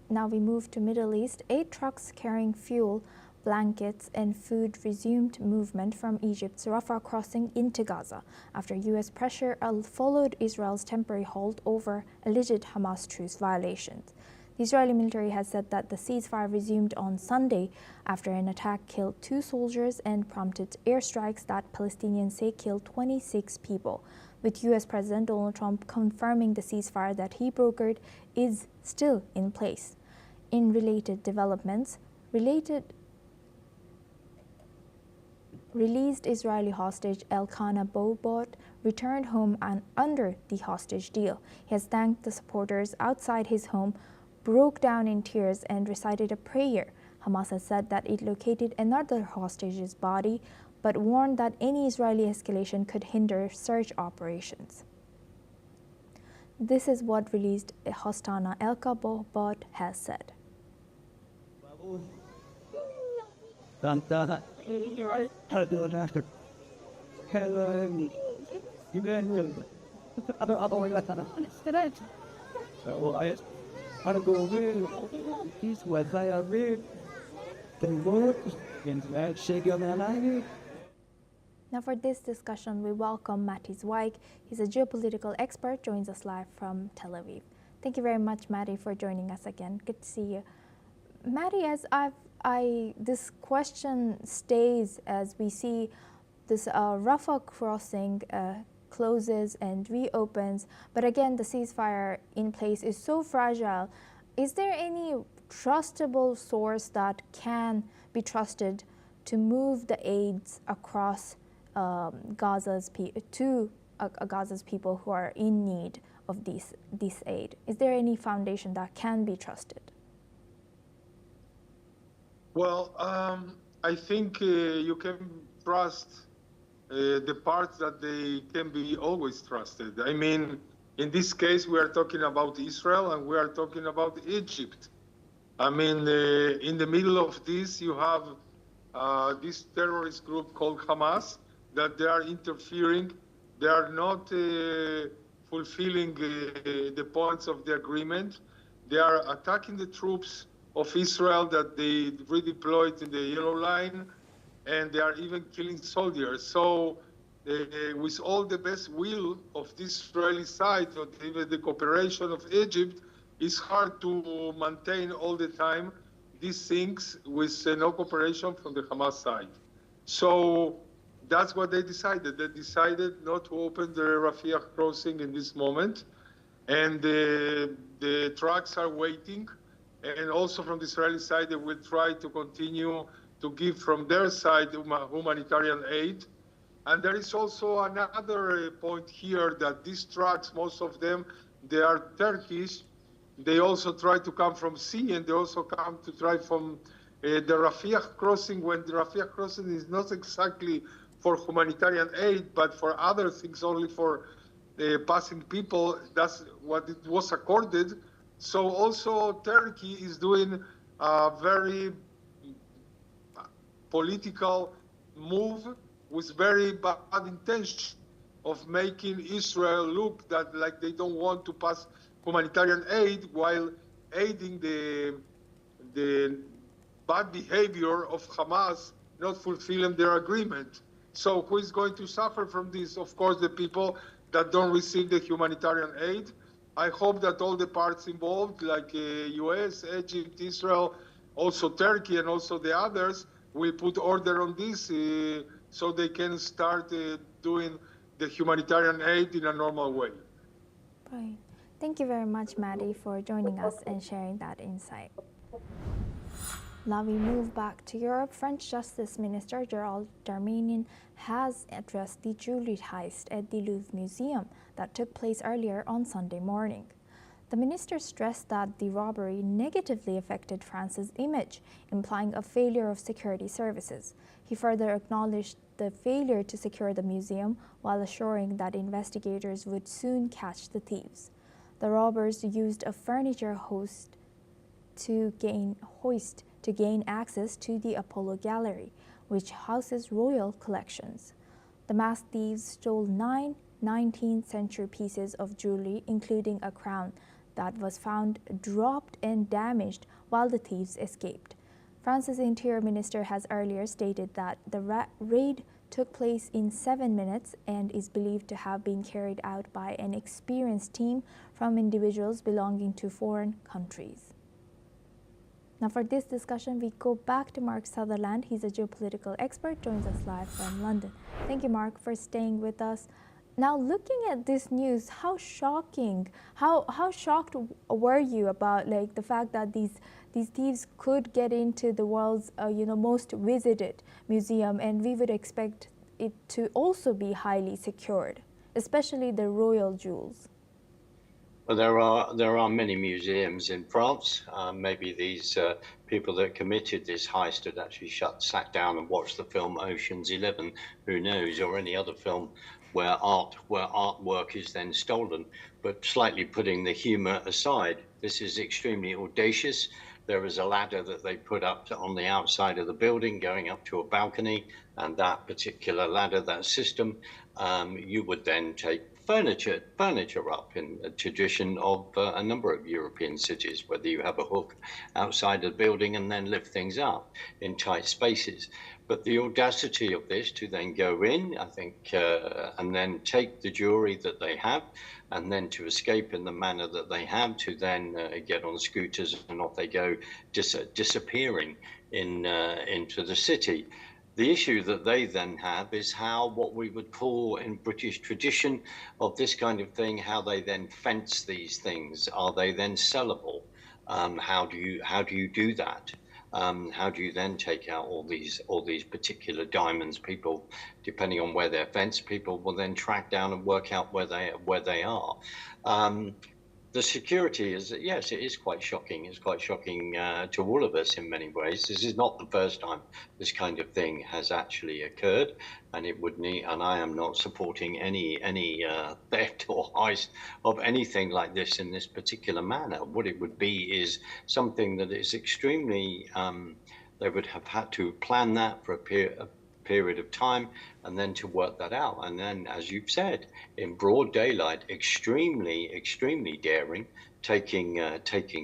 Now we move to Middle East. 8 trucks carrying fuel, blankets and food resumed movement from Egypt's Rafah crossing into Gaza after U.S. pressure followed Israel's temporary halt over alleged Hamas truce violations. The Israeli military has said that the ceasefire resumed on Sunday after an attack killed 2 soldiers and prompted airstrikes that Palestinians say killed 26 people, with U.S. President Donald Trump confirming the ceasefire that he brokered is still in place. In related developments, released Israeli hostage Elkanah Bobot returned home and under the hostage deal. He has thanked the supporters outside his home, broke down in tears and recited a prayer. Hamas has said that it located another hostage's body, but warned that any Israeli escalation could hinder search operations. This is what released Hostana Elka Bobot has said. Now for this discussion, we welcome Matti Zweig. He's a geopolitical expert, joins us live from Tel Aviv. Thank you very much, Matti, for joining us again. Good to see you. Matti, as this question stays as we see this Rafah crossing closes and reopens, but again, the ceasefire in place is so fragile. Is there any trustable source that can be trusted to move the aids across Gaza's people who are in need of this aid? Is there any foundation that can be trusted? Well, I think you can trust the parts that they can be always trusted. I mean, in this case, we are talking about Israel and we are talking about Egypt. I mean, in the middle of this, you have this terrorist group called Hamas, that they are interfering. They are not fulfilling the points of the agreement. They are attacking the troops of Israel that they redeployed in the Yellow Line, and they are even killing soldiers. So with all the best will of the Israeli side, or even the cooperation of Egypt, it's hard to maintain all the time these things with no cooperation from the Hamas side. So that's what they decided. They decided not to open the Rafah crossing in this moment. And the trucks are waiting. And also from the Israeli side, they will try to continue to give from their side humanitarian aid. And there is also another point here that these trucks, most of them, they are Turkish. They also try to come from sea, and they also come to try from the Rafah crossing, when the Rafah crossing is not exactly for humanitarian aid, but for other things, only for passing people. That's what it was accorded. So also Turkey is doing a very political move with very bad intention of making Israel look that like they don't want to pass humanitarian aid while aiding the bad behavior of Hamas not fulfilling their agreement. So who is going to suffer from this? Of course, the people that don't receive the humanitarian aid. I hope that all the parts involved, like US, Egypt, Israel, also Turkey, and also the others, will put order on this so they can start doing the humanitarian aid in a normal way. Right. Thank you very much, Matti, for joining us and sharing that insight. Now we move back to Europe. French Justice Minister Gerald Darmanin has addressed the jewelry heist at the Louvre Museum that took place earlier on Sunday morning. The minister stressed that the robbery negatively affected France's image, implying a failure of security services. He further acknowledged the failure to secure the museum while assuring that investigators would soon catch the thieves. The robbers used a furniture hoist to gain access to the Apollo Gallery, which houses royal collections. The masked thieves stole 9 19th century pieces of jewelry, including a crown that was found dropped and damaged while the thieves escaped. France's Interior Minister has earlier stated that the raid took place in 7 minutes and is believed to have been carried out by an experienced team from individuals belonging to foreign countries. Now for this discussion, we go back to Mark Sutherland. He's a geopolitical expert, joins us live from London. Thank you, Mark, for staying with us. Now, looking at this news, how shocking, how shocked were you about the fact that these thieves could get into the world's most visited museum, and we would expect it to also be highly secured, especially the royal jewels? Well, there are many museums in France. Maybe these people that committed this heist had actually sat down and watched the film Ocean's 11, who knows, or any other film where artwork is then stolen. But slightly putting the humor aside, this is extremely audacious. There is a ladder that they put up on the outside of the building going up to a balcony, and that particular ladder, that system, you would then take furniture up in the tradition of a number of European cities, whether you have a hook outside the building and then lift things up in tight spaces. But the audacity of this to then go in, I think, and then take the jewelry that they have, and then to escape in the manner that they have, to then get on scooters and off they go, disappearing into the city. The issue that they then have is how, what we would call in British tradition of this kind of thing, how they then fence these things. Are they then sellable? How do you do that? How do you then take out all these particular diamonds? People, depending on where they're fenced, people will then track down and work out where they are. The security is, yes, it is quite shocking. It's quite shocking to all of us in many ways. This is not the first time this kind of thing has actually occurred, and it would need. And I am not supporting any theft or heist of anything like this in this particular manner. What it would be is something that is extremely. They would have had to plan that for a period of time, and then to work that out. And then, as you've said, in broad daylight, extremely daring, taking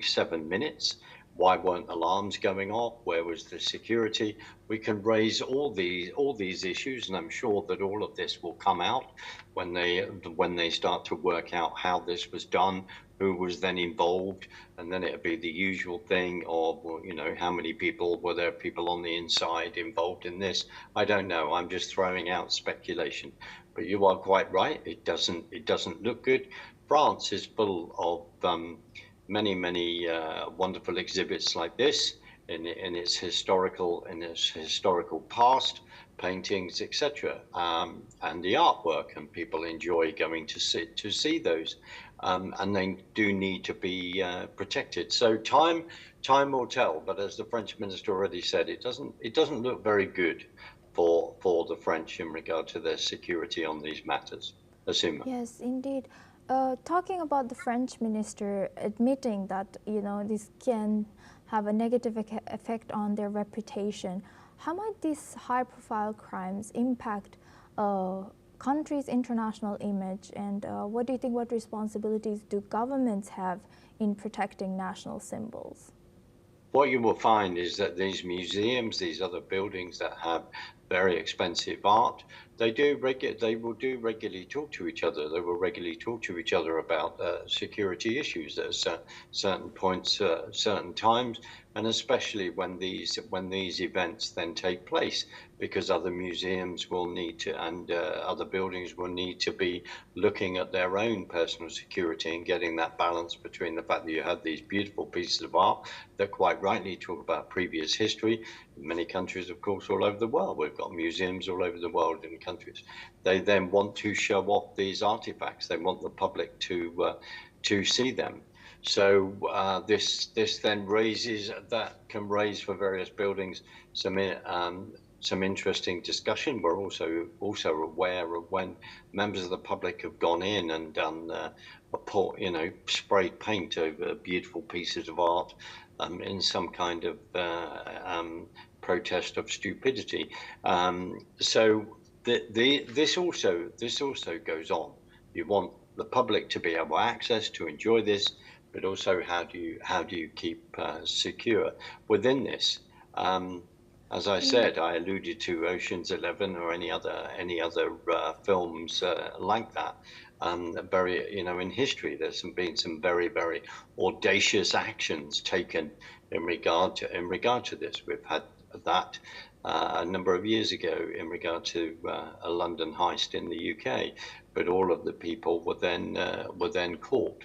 7 minutes. Why weren't alarms going off? Where was the security? We can raise all these issues, and I'm sure that all of this will come out when they start to work out how this was done, who was then involved, and then it'll be the usual thing of, how many people were there, people on the inside involved in this. I don't know. I'm just throwing out speculation. But you are quite right. It doesn't look good. France is full of many wonderful exhibits like this in its historical past, paintings, etc., and the artwork, and people enjoy going to see those, and they do need to be protected. So time will tell. But as the French minister already said, it doesn't look very good for the French in regard to their security on these matters. Asuma. Yes, indeed. Talking about the French minister admitting that this can have a negative effect on their reputation, how might these high-profile crimes impact countries' international image, and what do you think? What responsibilities do governments have in protecting national symbols? What you will find is that these museums, these other buildings that have very expensive art, they will regularly talk to each other. They will regularly talk to each other about security issues at certain points, certain times, and especially when these events then take place, because other museums will need to, and other buildings will need to be looking at their own personal security and getting that balance between the fact that you have these beautiful pieces of art that quite rightly talk about previous history. In many countries, of course, all over the world, we've got museums all over the world in countries. They then want to show off these artifacts. They want the public to see them. So this then can raise for various buildings some interesting discussion. We're also aware of when members of the public have gone in and done sprayed paint over beautiful pieces of art in some kind of protest of stupidity. So this also goes on. You want the public to be able to access, to enjoy this, but also how do you keep secure within this? As I said, I alluded to Ocean's 11 or any other films like that. Very, in history, there's been some very, very audacious actions taken in regard to this. We've had that a number of years ago in regard to a London heist in the UK, but all of the people were then caught.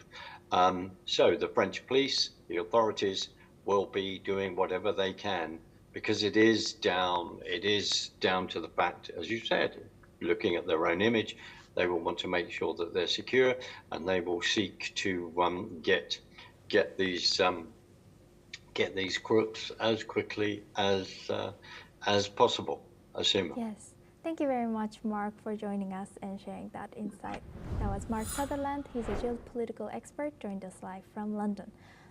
So the French police, the authorities, will be doing whatever they can, because it is down to the fact, as you said, looking at their own image, they will want to make sure that they're secure, and they will seek to get these crooks as quickly as possible. Assuming. Yes. Thank you very much, Mark, for joining us and sharing that insight. That was Mark Sutherland. He's a geopolitical expert, joined us live from London.